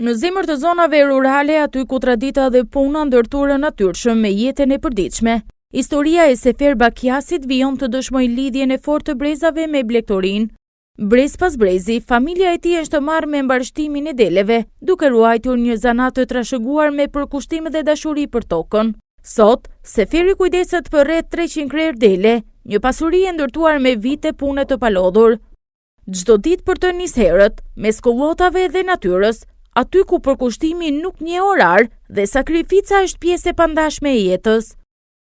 Në zemër të zonave rurale, aty ku tradita dhe puna ndërtuar natyrshëm me jetën e përditshme, historia e Sefer Bakiasit vijon të dëshmojë lidhjen e fortë të brezave me Blegtorin. Brez pas brezi, familja e tij është marrë me mbarshtimin e deleve, duke ruajtur një zanat të trashëguar me përkushtim dhe dashuri për tokën. Sot, Seferi kujdeset për rreth 300 krerë dele, një pasuri e ndërtuar me vite pune të palodhur. Çdo ditë për të nis herët, mes kollotave dhe natyrës, aty ku përkushtimi nuk njeh orar dhe sakrifica është pjesë e pandashme e jetës.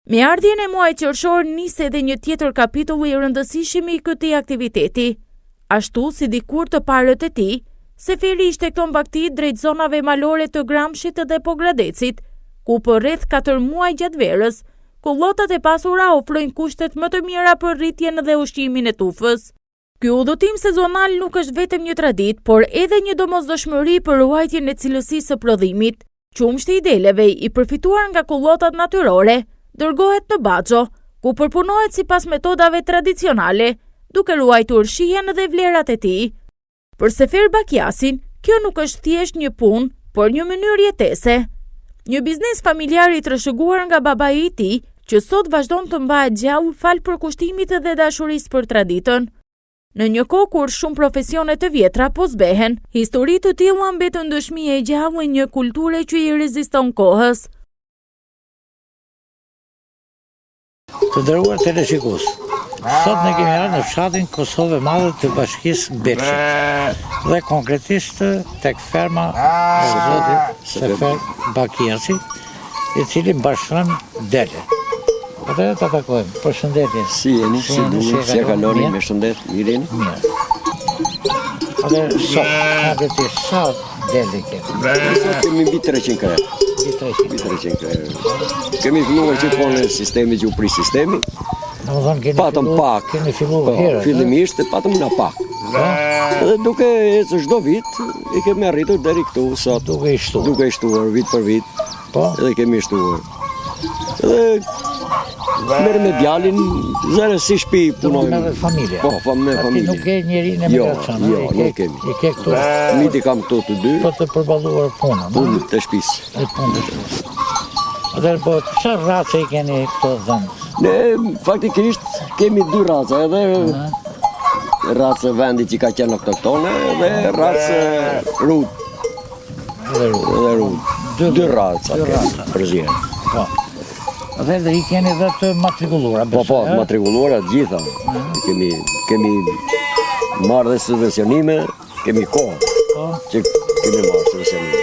Me ardhjen e muajit qershor nis edhe një tjetër kapitull i rëndësishëm i këtij aktiviteti. Ashtu si dikur të parët e tij, Seferi i shtekton bakti drejt zonave malore të Gramshit dhe Pogradecit, ku për rreth 4 muaj gjatë verës, kollotat e pasura ofrojnë kushtet më të mira për rritjen dhe ushqimin e tufës. Ky udhëtim sezonal nuk është vetëm një traditë, por edhe një domosdoshmëri për ruajtjen e cilësisë së prodhimit. Qumshti i deleve i përfituar nga kollotat natyrore dërgohet në Baxho, ku përpunohet sipas metodave tradicionale, duke ruajtur shijen dhe vlerat e tij. Për Sefer Bakiasin, kjo nuk është thjesht një punë, por një mënyrë jetese. Një biznes familjar i trashëguar nga babai i tij, që sot vazhdon të mbahet gjallë fal përkushtimit dhe dashurisë për traditën. Në një kohë kur shumë profesione të vjetra po zbehen, histori të tilla mbetën dëshmi e gjallë një kulture që i reziston kohës. Të nderuar teleshikues, sot ne kemi ardhur në fshatin Kosovë Madhe të Bashkisë Bekshit dhe konkretisht tek ferma e zotit Sefer Bakiasi, i cili mbashkon dele. Atëherë ta takojmë. Përshëndetje. Si jeni? Si e kaloni? Me shëndet, mirë. Atëherë sot, konkretisht sa dele kemi? Sot kemi mbi 300 krerë. Mbi 300 krerë. Kemi filluar që punë sistemi që u pri sistemi. Patëm pak. Kemi filluar herë. Fillimisht patëm na pak. Dhe duke ecur çdo vit, i kemi arritur deri këtu sot. Duke i shtuar vit për vit. Po. Edhe kemi shtuar. Edhe merë me djalin, zërë si shpi punojnë. Me familje. Po, me familje. Nuk ke njeri në Miraçan. Jo, nuk kemi. I ke këtu. Miti kam këtu të dy. Po të përballuar punën. Punë të shtëpisë. E punë të shtëpisë. Atëherë po, çfarë race i keni këto dhënë? Ne faktikisht kemi 2 raca, edhe racë vendi që ka qenë autoktone dhe racë rut. Edhe rut. 2 raca përzierë. Po. Atëherë i keni dhe të matrikulluara. Po, matrikulluara gjitha. Kemi marrë dhe subvencionime, kemi kohë që kemi marrë subvencionime.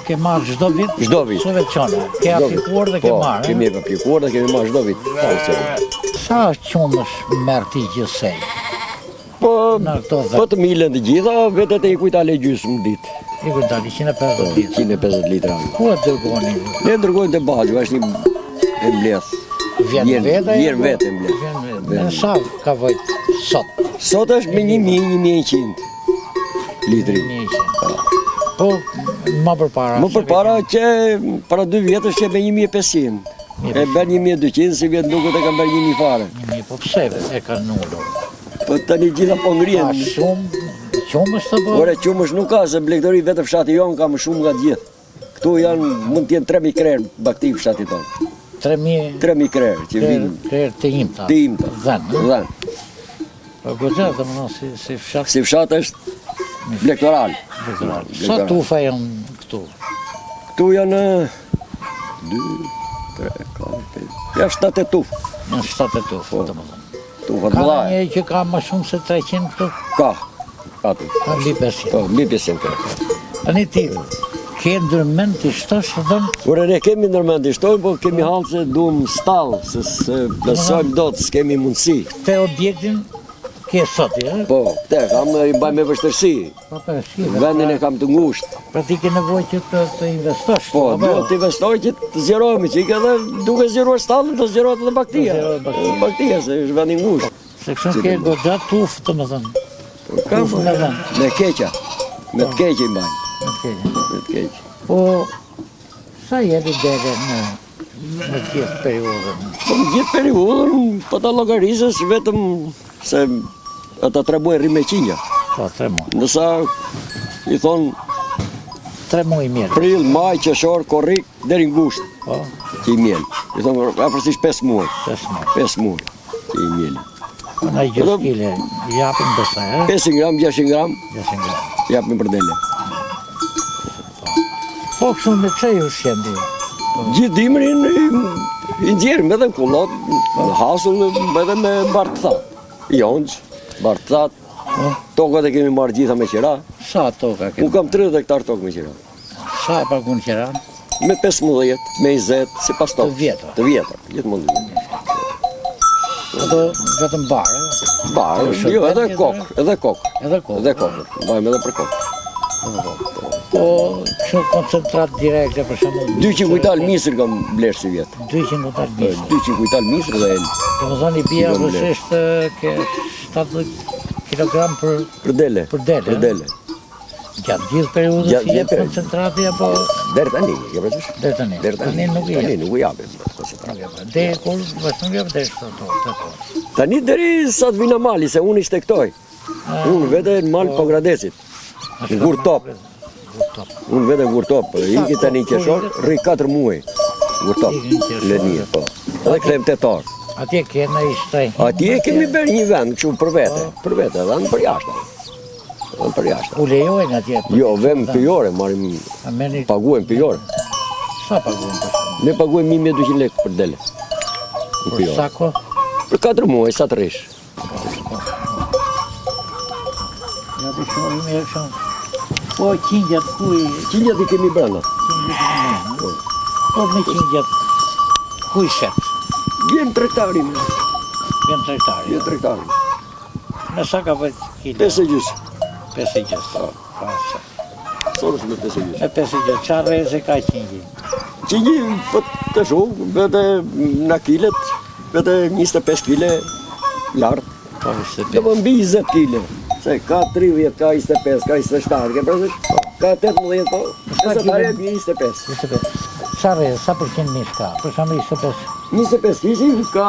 Ke marrë çdo vit? Çdo vit. Subvencione. Ke aplikuar dhe ke marrë. Po, kemi aplikuar dhe kemi marrë çdo vit. Sa qumësh merr ti gjithsej? Po të milen të gjitha, vetët e i kujtale gjysmë ditë. I kujtale 150 litra. 150 litra. Ku e dërgoni? Ne dërgojnë të Baxho, është një e mbledh. Vjen vetë e mbledh. Në sa ka vojt sot? Sot është me 1.100 litri. Po, më përpara? Më përpara që para 2 vjetës që me 1.500. E bërë 1.200, si vjetë nuk e kam bërë 1.000 fare. Po pse e ka nullur? Po tani gjitha po ngrihen. Qumësh të bërë? Ore, qumësh nuk ka, se Blegtori vetë fshati jonë ka më shumë nga gjithë. Këtu janë, mund t'jenë 3.000 krerë bakti fshati tonë. 3.000 krerë që vinë. Krerë të imta? Të imta. Dhenë. Po gëgja të më si fshat? Si fshat është Blegtoral. Sa tufa janë këtu? Këtu janë 2, 3, 4, 5, janë 7 tufë. Janë 7 tufë, të më dhëmë. Ka një që ka më shumë se 300 këtu? Ka, aty. Ka mbi 500? Po, mbi 500 krerë. Tani ti, ke ndërmend të shtosh dhëmë? Ure, ne kemi ndërmend të shtojnë, po kemi halë se duhem stallë, se besojmë do të s'kemi mundësi. Te objektin ke sot, ja? Po, te, kam i baj me vështërsi. Vendin e kam të ngushtë. Pra ti ke nevoj që të investosh? Po, duhet të investoj që të zjerojme, që i ka dhe duke zjeruar stallën, të zjerojt edhe baktia. Baktia, se është vendin ngushtë. Se kështu ke goxha tufë, të më thënë. Kam, me keqa. Me të keqe i mbajnë. Me të keqe. Po, sa jeni dere në gjithë periudën? Po, në gjithë periudën, po ta llogarisësh vetëm se ata 3 muaj rrim me qinja. Po, 3 muaj. Nësa i thonë 3 muaj mirë. Prill, maj, qershor, korrik, deri në gusht. Po, Që i miel. I thonë, afërsisht 5 muaj. 5 muaj. 5 muaj. Që i miel. Po na 6 kile, japim besoj, 500 gram, 600 gram, 600 gram. japim për dele. Po kështu me çaj ushqen ti. Gjithë dimrin i nxjerrim edhe në kullot, në hasull, edhe me bartëthat. Jonç, bartëthat. Tokat e kemi marrë gjitha me qira. Sa toka ke? Unë kam 30 hektar tokë me qira. Sa e pagun qeran? Me 15, me 20, si pas tokë. Të vjetra. Të vjetra, gjithmonë të vjetra. Ato vetëm barë, Barë, jo, edhe kokë, edhe kokë. edhe kohë. Edhe kokë, mbajmë edhe për kokë. Po kështu koncentrat direkte për shembull. 200 kujtal misër kam blesh si vjetë. 200 kutal bisë. 200 kujtal misër dhe el. Domethënë i bie vështisht ke 70 kg Për dele. për dele. Për dele. Gjatë gjithë periudhës Gjatë i jep gjithë koncentrati apo Deri tani, je përgjësh? deri tani? Deri Tani nuk i Tani jep. nuk i japim. Deri kur vazhdon jep deri këto. Tani deri sa të vina mali, se unë i shtektoj. Unë vete në mal Pogradecit. Në Gurtop. Unë vete në Gurtop. Iki tani qershor, rri 4 muaj. Gurtop. Lenije, po. Edhe kthejmë tetar. Atje kena i shtrej. Atje kemi bërë një vend kështu për vete. Për vete, edhe në për jashtë. Edhe për jashtë. U lejojnë atje. Jo, vëm pijore, marrim, A merrni paguajmë pijore. sa paguën për shembull? Ne paguajmë 1200 lekë për dele. Në Për pijore. sa kohë? Për 4 muaj, sa të rish. Ja të shohim e kështu. Po qingjat kuj, Qinjat i kemi brenda. po me qingjat kuj shet. Vjen trektari, Vjen tregtari. vjen trektari. Me sa ka vëjt kilo? 5 e gjysë. 5 e gjysë. Pasë. Sorës me 5 e gjysë. Me 5 e gjysë, qa reze ka qingji? Qinji, po të shumë, vete në kilet, vete 25 kile lartë. Po, Dhe më mbi 20 kile. Se ka 30, ka 25, ka 27, ke përësisht? Ka 18, po. Nëse të arep 25. 25. Sa reze, sa përqen mish ka? Për shembull 25. 25 kishin, ka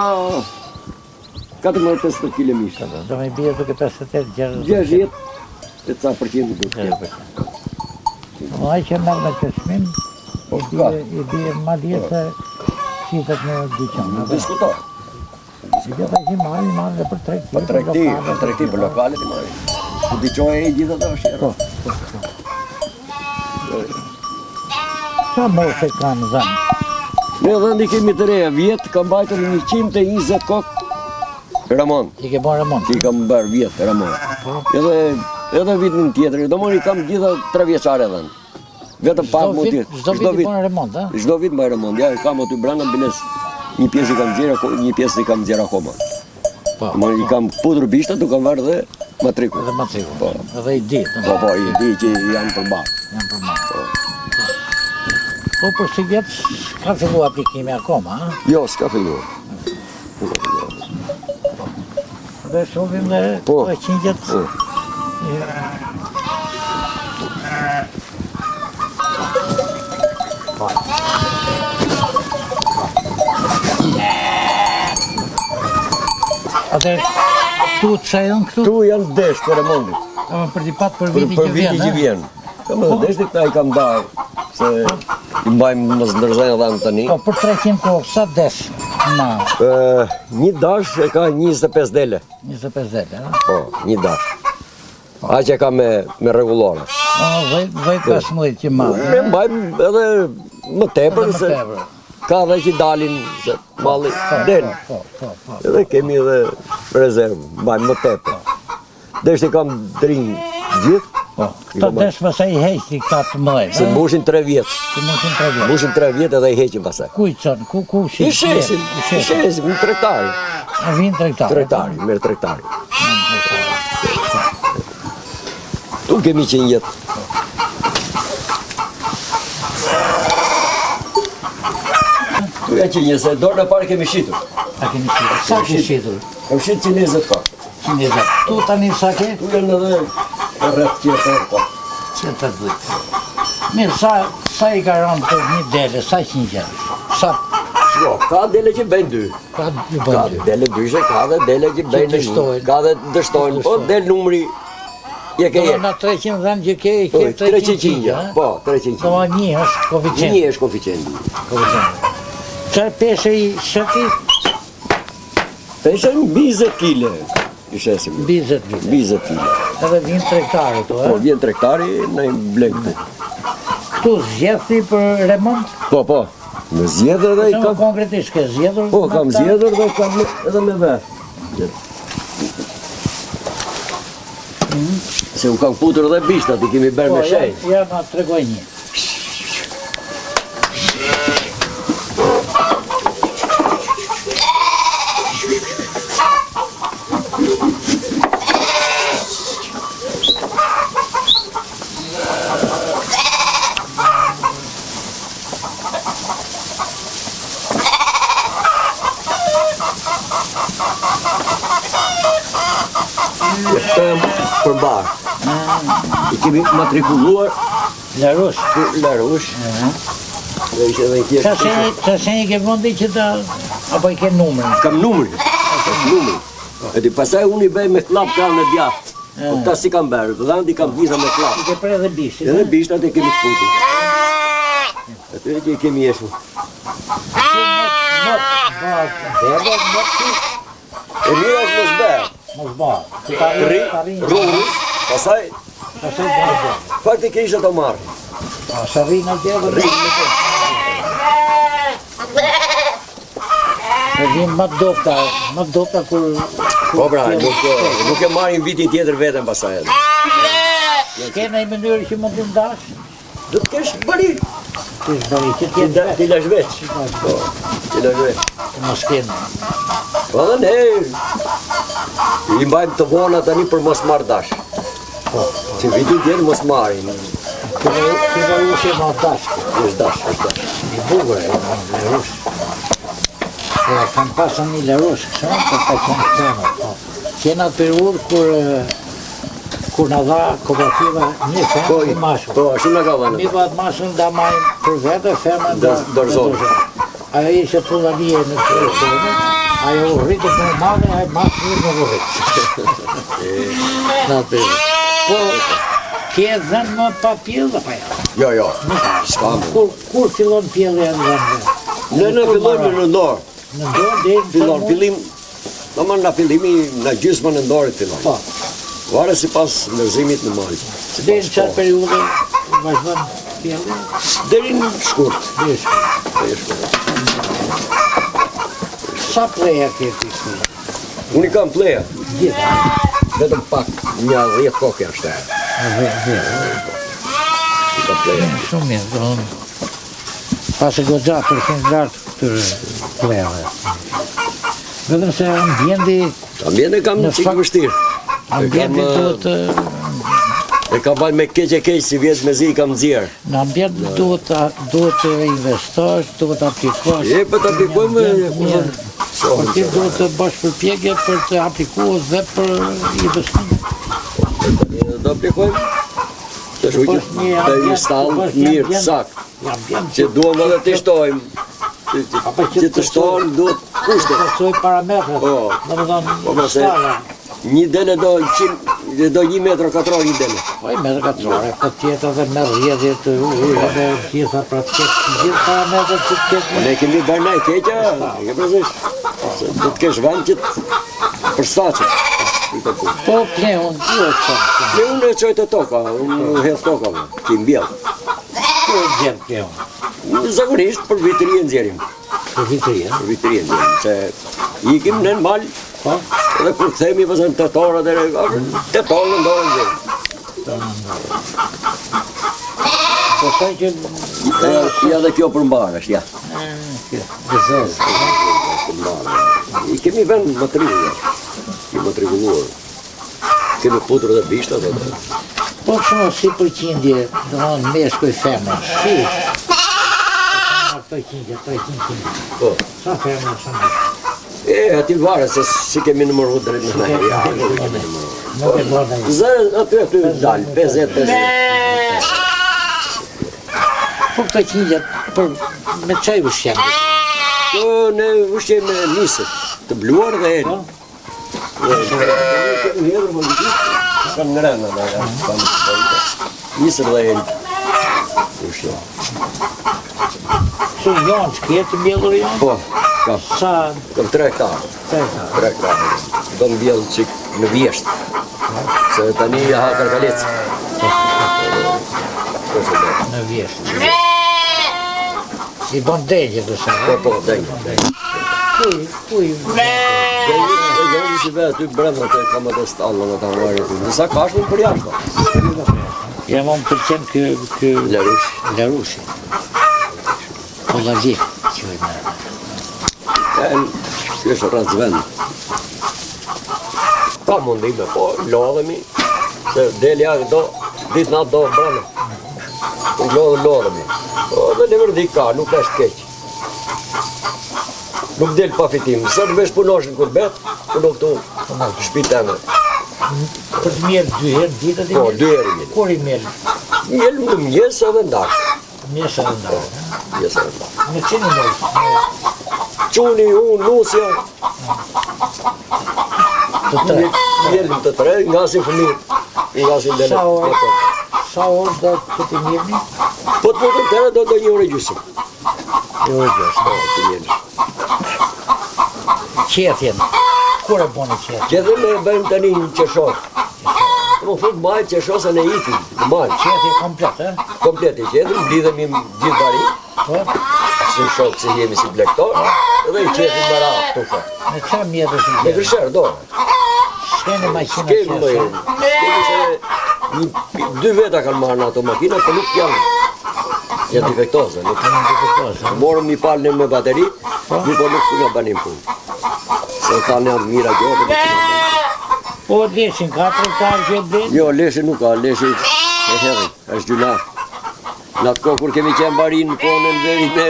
14-15 kile mishë. Do me bie duke 58, 60. 60, e ca përqenë të duke. Ai që merr me çesmin, Po, i bie ma dje se qitet në dyqan. Diskutar. Si do ta marrë dhe për tregti. Për tregti, për lokalet i marri. Ku diqoj e gjitha të është. Po. Sa moshe kanë zënë? Ne dhe ndi kemi të reja vjetë, kam bajtër 120 kokë Ramon. I ke bërë remont. Që i kam bërë vjetë Ramon. Edhe vitin tjetër, do mori kam gjitha 3 vjeçare edhe. Vetëm pak më tjetë. Çdo vit i bën remont, a? Çdo vit bëj remont. Ja, kam aty brenda biles. Një pjesë i kam nxjerr, një pjesë i kam nxjerr akoma. Po. Më i kam putur bishta, tu kam varë dhe matrikull. Edhe matrikull. Po. Edhe i di. Po, i di që janë përmbajtur. Janë përmbajtur. Po për si vjetë ka fillu aplikimi akoma, a? Jo, s'ka filluar. Dhe shohim dhe Po. qingjet. Po. Atë tu të janë këtu? Tu janë desh për remontit. Ama për t'i pat për Për viti që viti vjen, që vjen. Kam edhe desh këta i kam darë. Se i mbajmë mos ndërzajnë edhe në tani. Po për 300 kohë, sa desh? Ma, Një dash e ka 25 dele. 25 dele, a? Po, një dash. Aq e ka me rregullore. O, 15 që ma. Ne mbajmë edhe më tepër Edhe më se tepër. ka dhe që dalin se malli del. Po. Edhe kemi edhe rezervë, mbajmë më tepër. Desh i kam drinj gjithë, Po, këto desh pasaj i heqti këta të mëdhej, se mbushin 3 vjetë. që moshin 3 vjetë. Mbushin 3 vjetë edhe i heqin pasaj. Ku i qënë, ku shi? I shesim, në trektari. A vinë tregtari. Trektari, merë trektari. Tu kemi qenë jetë. Tu ja qenë se dorë në parë kemi shitur. A keni shitur? Sa ke shitur? Kam shitur 120 pa. 120. Tu tani sa ke? Tu janë edhe rreth qeter pa. 180. Mirë, sa i ka rënë për një dele, sa qingje? Sa Jo, ka dele që bëjnë 2. ka i Ka bëjnë? dele 2, ka dhe dele që bëjnë dështojnë. 1. Ka dhe dështojnë, po del numri Je ke Na 300 dhanë që ke 300, po, 300. Do një është koeficient. Një është koeficienti. Çfarë peshe i shëti? Peshe 20 kg. I shesim. 20 kg. 20 kg. Edhe vjen trektari to, Po, vjen trektari në blek këtu. Këtu zgjedhti për remont? Po. Në zgjedhë edhe i kam konkretisht ke zgjedhur? Po, kam zgjedhur dhe kam edhe me vet. Se u kam futur edhe bishtat, i kemi bërë me shej. Ja, na tregoj një. Përbar. I kemi matrikuluar Larush. Dhe ishte edhe një tjeshtë. Qa shenjë ke vendi që ta apo i ke numrin? Kam numrin. E di pasaj unë i bëj me klap ka në djathë. Po ta si kam bërë, dhandi kam gjitha me klap. I ke pre edhe bishtit? Edhe bishtat e kemi të putur. Atyre që i kemi jeshu. E mira është mos bërë. Mos bërë. Rruru, pasaj, faktikisht e të marrë. Sa rinë atje dhe vim më dopta kur... Po pra, nuk e marrin vitin tjetër vetën pasaj edhe. Kena i mënyrë që mund të ndash? Do të kesh bëri. Ti lash veç. Po, ti lash veç. Të mos kena. Po dhe ne, i mbajmë të vona tani për mos marrë dash. Që vitin tjetër mos marrin. Këna ushe ma dash. Është dash. I bugur e në larush. Kam pasën një larush, kësha, për ta qenë këtëma. Kena periudhë kur në dha kooperativa një femë të mashën. Po, shumë në ka vënë. Mi vatë mashën da majnë për vete, femën da dorëzonë. Ajo ishe të dhalije në të rështënë, ajo u rritë për në madhe, ajo mashën një në rritë. Po, ke dhenë më pa pjellë dhe pa ja? Jo, s'kamë. Kur fillon pjellë e në dhenë? Në fillon në ndorë. Në ndorë dhe Fillon, në fillimi në gjysmën në ndorit fillon. Po. Vare si pas ndërzimit në malë. Dhe në qatë periude vazhdojnë pjellë? Deri në shkurt. Sa pleja ke të ishtë? Unë i kam pleja. Gjitha? Vetëm pak, një 10 kokë janë shterë. I kam pleja. Shumë mirë, do në pasë gogja përkin lartë këtër plejave. Vetëm se Ambjende kam në qikë vështirë. Ambjenti duhet... E kam bajnë me keq si vjetë me zi i kam zjerë. Në ambjent duhet të investosh, duhet të aplikosh. E, për të aplikojmë... Por ti duhet të bësh përpjekje për të aplikuar dhe për investimin. Do aplikojmë? Të shujtë të installë mirë të sakë. Që duhem edhe të shtojmë. Që të shtojmë duhet kushte. Të shtojë parametrat. Në më dhënë stala. Një dele do 1 metro katror një dele. Po i metro katrore, po tjetë edhe me rrjedhje të ujë dhe gjitha pra të ketë gjithë parametrat që të ketë. Ne kemi bërë na i keqja, e ke prezisht. Do të kesh vend që të përstaqet. Po pleun, ku e qënë? Pleun e qojtë e toka, unë hedhë tokave, që i mbjellë. Ku e gjenë pleun? Zakonisht për vitërije nxjerim. Për vitërije? Për vitërije nxjerim, se ikim në malë, edhe kur këthemi pësën 8 orë, 8 orë në ndorë nxjerim. Po taj që... Ja dhe kjo përmbarë është, ja. Gëzës. I kemi vend matrikulluar. Kemi matrikulluar. Kemi putur dhe bishtat edhe. Po shumë si përqindje, do në meshkuj femra. Si? Përqindje. Po. Sa femra shumë? Ati vare se si kemi nëmëru drejt në nëjë. Nuk e bërë nëjë. Zërë aty dalë, 50. Po këto qindje, me qaj ushqem? Po ne ushqem me misët, të bluar dhe erë. shkon në rënë, nisër dhe eri. Që janë që kjetë mbjellur janë? Po, kam. Sa? Kam 3 hektarë. 3 hektarë. Do në mbjellë që në vjeshtë. Se tani ha karkalecë. Në vjeshtë. I bon degje dhe sa? Po, degje. Kuj? Degje si vetë, ty bremën të kamë të stallën në të marrë. Nësa ka shme për jashtë. Jam më përqen kë... Larushi. Po la vje, që e në. Kjo është rrëtë vend. Pa mundime, po lodhemi. Se delja do, ditë natë do brana. Lodhemi. Dhe në mërdi ka, nuk është keq. Nuk del pa fitim. Së të vesh punoshin kur bet, puno këtu shpiteme. Për të mjellë 2 herë, ditë të mjellë? Po, 2 herë mjellë. Kur i mjellë? Mjellë në mjesë edhe ndakë. Mjesë edhe ndakë? Mjesë edhe ndakë. Në qeni mjellë? Quni, unë, nusja. Të 3? Mjellëm të 3, nga si fëmijë. Nga si ndene. Sa orë do të të mjellë? Po të mutën tëre do 1 orë e gjysëm. 1 orë e gjysëm? Po, të mjellë. Qetjen? Kur e boni qetjen? Qetjen me bëjmë tani një qeshor. Më fut majtë qeshosën e itin, në majtë. Qetjen komplet, e? Komplet e qetjen, blidhemi gjithë bari. Si shokë se jemi si blektor, edhe i qetin më ra, tufa. Në qa mjetës i Me qetjen? kërshërë, do. S'keni makina S'kemi më jenë. S'kemi se 2 veta kanë marrë në ato makina, për nuk janë defektoze. Morëm një palën me bateri, një po nuk nga banim punë. Se ka në mira gjotë. Po leshin 4 hektarë që e blen? Jo, leshi nuk ka, leshi e herë, është gjuna. Në atë kohë kur kemi qenë bari në kohën në veri me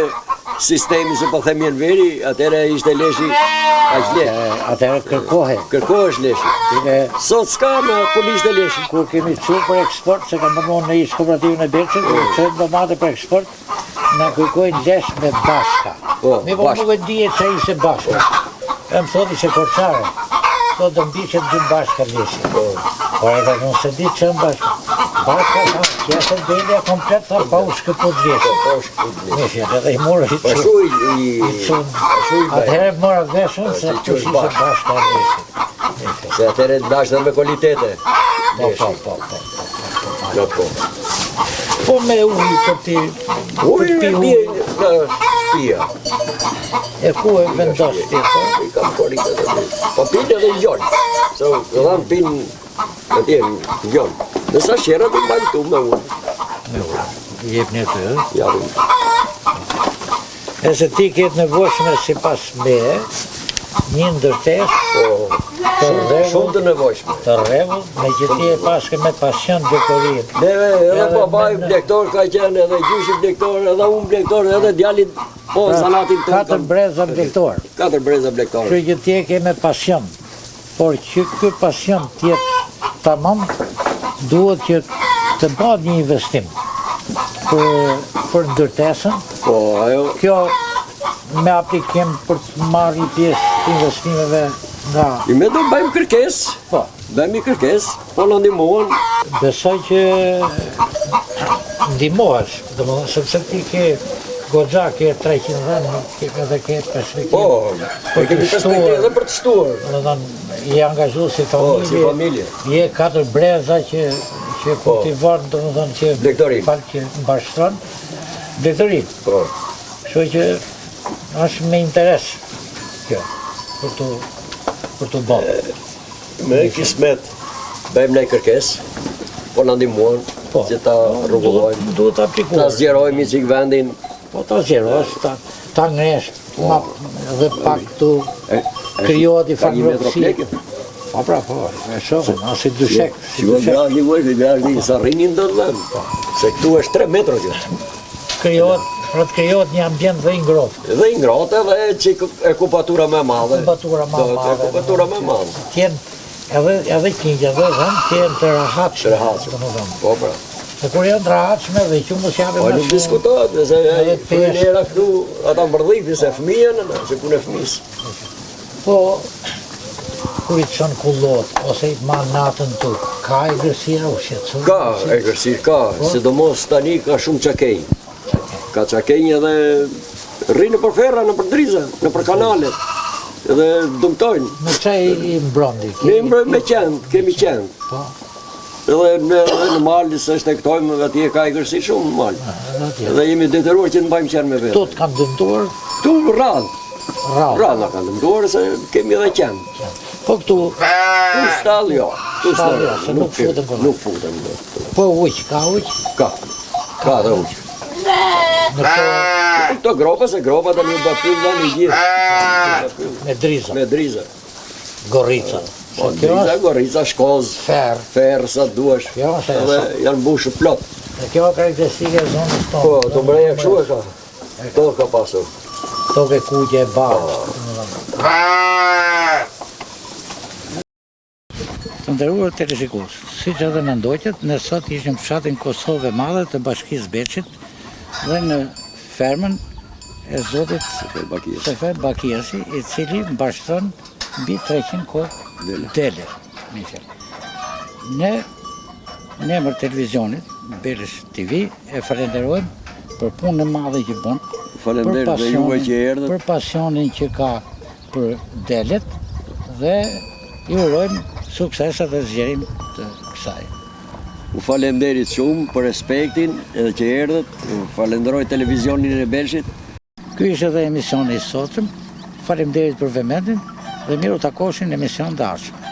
sistemi se po themjen veri, atëre ishte leshi aq le. Atëre kërkohe? Kërkohesh leshi. Sot s'ka me kur ishte leshi. Kur kemi qurë për eksport, se kam përmonë në ishë kooperativën e Berqën, kur qërë domate për eksport, në kërkojnë lesh me bashka. Mi po nuk e dhije që ishe bashka. E më thot ishe korqare. Do të mbi që të dhëmë bashka leshi. Por e dhe nuk se di që në bashka. Bashka, qëse delja komplet, tha pa u shkëput leshi. Nishjet, edhe i morë i qunë. Atëherë mora veshën se që ishe bashka leshi. Se atëherë të bashkë dhe me kvalitete. Po me ujë për ti... Ujë me bje në shpia. E ku e vendos ti, po? I kam koritë të të. Po pinë edhe i gjonë. Se dhamë pinë në tjenë i gjonë. Nësa shera të mbajnë tu me unë. Me unë. Jep një të? Jarim. E se ti ketë nevojshme si pas me, një ndërtes, shumë të nevojshme. Të regull, me që ti e paske me pasion dekorin. Edhe babaj blektor ka qenë, edhe gjyshi blektor, edhe unë blektor, edhe djallit, po zanatin të... 4 breza blektor. 4 breza blektor. Që që ti e ke me pasion, por që kë pasion tjetë tamam, duhet që të bëhet një investim për ndërtesën. Po, ajo... Kjo me aplikim për të marrë pjesë të investimeve nga... I me do bëjmë kërkes, po. Bëjmë kërkes, po në ndimohen. Besoj që ndimohesh, sepse ti ke goxha, ke 300 dhenë, edhe ke perspektivë. Po, kemi perspektivë edhe për të shtuar. Je angazhu si familje, je 4 breza që kultivon, që falë që mbashtron, blektorin. Kështu që është me interes kjo, për të bërë. Me kismet, bëjmë në kërkes, po në ndimohen, që ta rrugojmë, ta zgjerojmë i qik vendin. Po ta zgjerojsh, ta ngresh, dhe pak të kryohet i familësi. Po pra, po, e shumë, asi dushek. Si vë grajnë i sa rrinin do të dhemë, se këtu është 3 metro kjo. Kryohet një ambjent dhe i ngrotë. Dhe i ngrotë edhe që ekupatura me madhe. Ekupatura me madhe. Edhe qingja dhe dhëmë, tjenë të rahatshme. Po pra. Dhe kur janë të rahatshme dhe që mos janë... Po nuk diskutohet, se fërinera këtu, ata mërdhipi se fëmijën, se ku në fëmis. Po, kur i të shënë kullot, ose i të ma natën tu, Ka e gërësia u shqetësu? Ka e gërësi, ka, sidomos tani ka shumë qakej. Ka qakej edhe rrinë për ferra, në për driza, në për kanalet. Edhe dëmtojnë. Në qaj i mbrondi? Ne me qend, kemi qend. Edhe në malë, se shtektojmë, atje ka e gërësi shumë në malë. Edhe jemi detyruar që në bajmë qenë me vetë. Tu të kanë dëmtuar? Tu radhë. Radhë kanë dëmtuar, se kemi edhe qend. Po këtu? Tu stallë, jo. Tu stallë, se nuk futën këna. Nuk futën. Po uq, ka uq? Ka dhe uq. Këto gropa, se gropa të një bëpim dhe një gjithë. Me driza? Me driza. Gorica? Driza, gorica, shkoz, ferë, sa të duash. Edhe janë bushë plot. Dhe kjo karakteristike e zonës tonë? Po, të mbreja këshu e ka. To ka pasur. To ke kuqe e barë. Të ndërruar të rishikues, si që edhe mendoqët, ne sot ishim fshatin Kosovë Madhe të Bashkisë Beqit dhe në fermën e zotit Sefer Bakiasi, i cili mbështon mbi 300 kohë dele. Ne në emër televizionit, Belish TV, e falenderojmë për punën e madhe që bën, për pasionin që ka për delet dhe ju urojmë suksesat dhe zgjerim të kësaj. U falenderit shumë për respektin edhe që erdhët, falenderoj televizionin e Belshit. Ky ishte edhe emisioni i sotëm, falenderit për vëmendjen dhe miru takoshin në emision të ardhshëm.